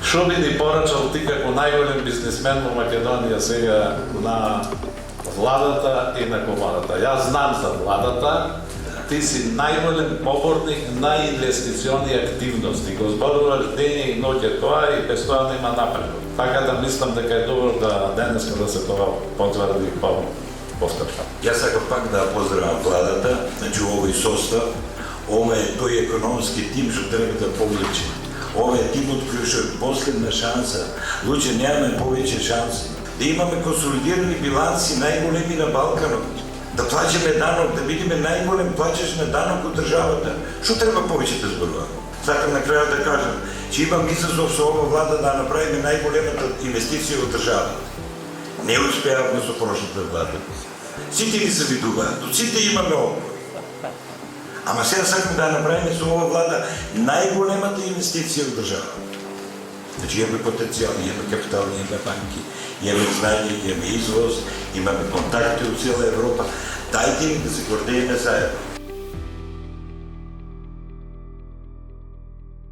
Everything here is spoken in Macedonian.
Што би ни порачал ти како најголем бизнисмен во Македонија сега на владата и на комората? Јас знам за владата, ти си најголем поборник на инвестициони активности. Го зборуваш дење и ноќе тоа и без тоа нема напредок. Така да мислам дека е добро да денеска да се тоа потврди повторно. Јас сакам пак да поздравам владата, значи овој состав, ова е тој економски тим што треба да повлече. Ова е тимот кој што е последна шанса. Луѓе, немаме повеќе шанси. Да имаме консолидирани биланси најголеми на Балканот. Да плаќаме данок, да бидеме најголем плаќач на данок од државата. Што треба повеќе да зборуваме? Сакам на крајот да кажам, че имам изазов со ова влада да направиме најголемата инвестиција во државата. Не успеавме со прошната влада. Сите ни се видуваат, од сите имаме опор. Ама сега сакаме да направиме со ова влада најголемата инвестиција во државата. Значи имаме потенцијал, имаме капитал, имаме банки, имаме знање, имаме извоз, имаме контакти од цела Европа. Дајте ни да се гордееме заедно.